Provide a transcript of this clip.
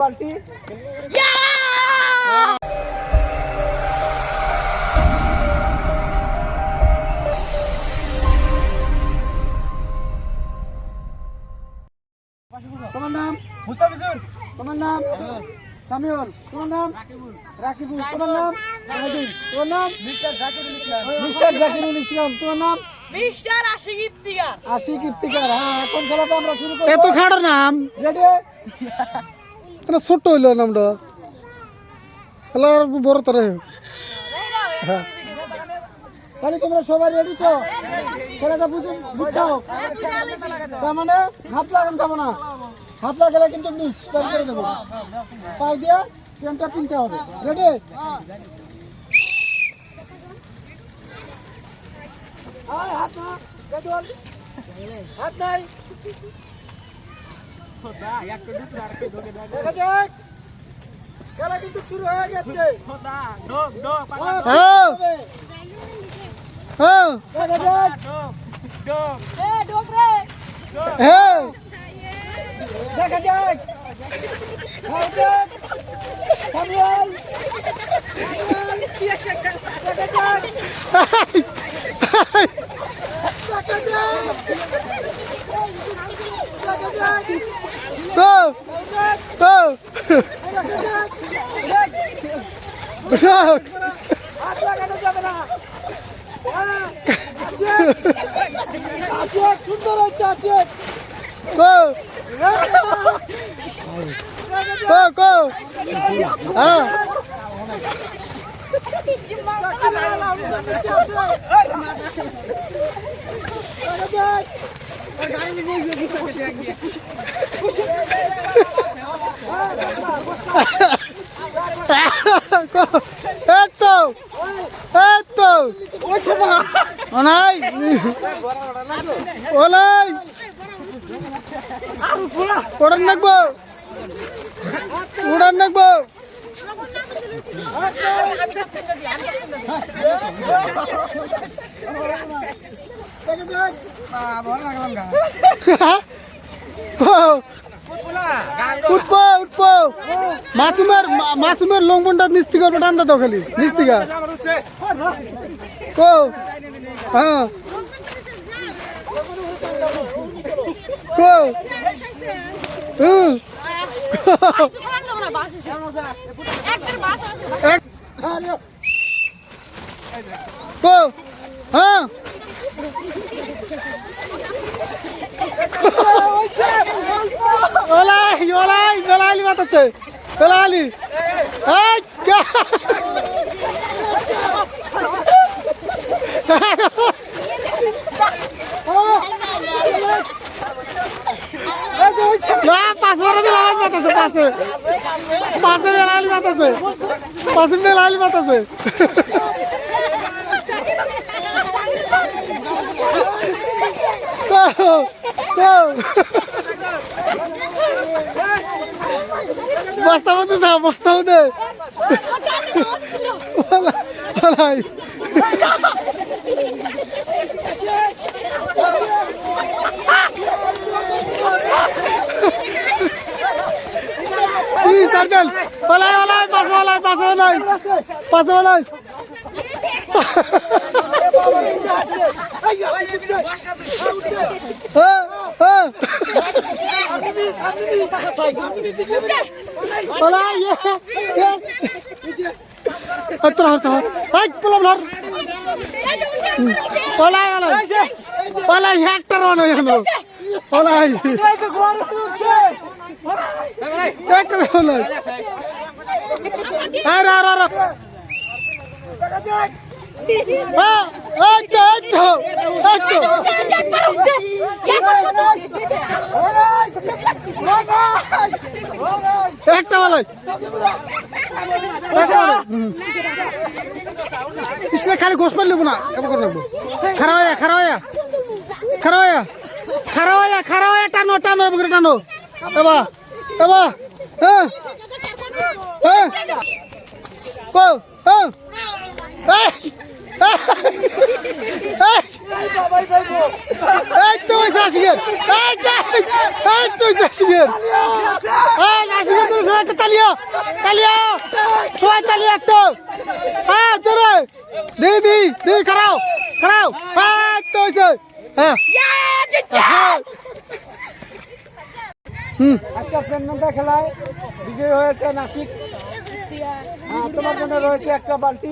পাল্টি তোমার নাম মুস্তাফিজুর, তোমার নাম সামিউল, তোমার নাম রাকিবুল, তোমার নাম তোমার নাম মিস্টার জাকিরুল ইসলাম, তোমার নাম মিস্টার আশিক ইফতিকার। আশিক ইফতিকার। হ্যাঁ, এখন খেলাটা আমরা শুরু করব। এত খাড়ো নাম রেডি? এটা ছোট্ট হইল নামটা খেলার বড় তরে। হ্যাঁ, তাহলে তোমরা সবাই রেডি তো? খেলাটা বুঝছো? তার মানে হাত লাগান যাবো না, হাত লাগালে কিন্তু স্টার্ট করে দেবো। পাও দিয়ে পেনটা কিনতে হবে। রেডি? হাত না, বেদল হাত নাই। দেখা যাক, খেলা কিন্তু শুরু হয়ে গেছে। হ্যাঁ হ্যাঁ দেখা যাক। হ্যাঁ দেখা যাক। সামিউল, দেখা যাক। দেখা যাক। দেখা যাক। তো তো দেখা যাক। হাত লাগানো যাবে না। হ্যাঁ, আশিক, আশিক, সুন্দর হচ্ছে আশিক। কো কো কো হ্যাঁ এতো এতো অনাই ওলাই উড়ান নাকবো উড়ান নাকবো উঠবো উঠবো মাসুমের লঙ্ঘনটা নিস্তি করবো টান্দা তো খালি নিস্তিকা কো হ্যাঁ কো কো হ্যাঁ ওলাই ওলাই বেলালি বাতাচ্ছে বেলালি পাঁচবার বেলালি বাতাচ্ছে পাঁচে পাঁচে বেলালি বাতাচ্ছে পাঁচে বেলালি বাতাচ্ছে বস্তা মধ্যে যা বস্তা মধ্যে সার্কেল ওলাই ওলাই পাশে ওলাই পাশে ওলাই পাশে ওলাই একটা বলাই খালি গোস মারলি না কেমন করে রাখবো খারাওয়া খারাওয়া খারাওয়া খারাওয়া খারাওয়া টানো টানো এবার টানো এবা এবা হ্যাঁ হ্যাঁ কো হ্যাঁ এই তো আশিকের এই তো আশিকের তালিয়া তালিয়া সবাই তালিয়া একটু হ্যাঁ জোরে দি দি দি খারাও খারাও হ্যাঁ তো হয়েছে হ্যাঁ আজকে টেনমেন্টা খেলায় বিজয়ী হয়েছে নাসিক। তোমার জন্য রয়েছে একটা বালতি।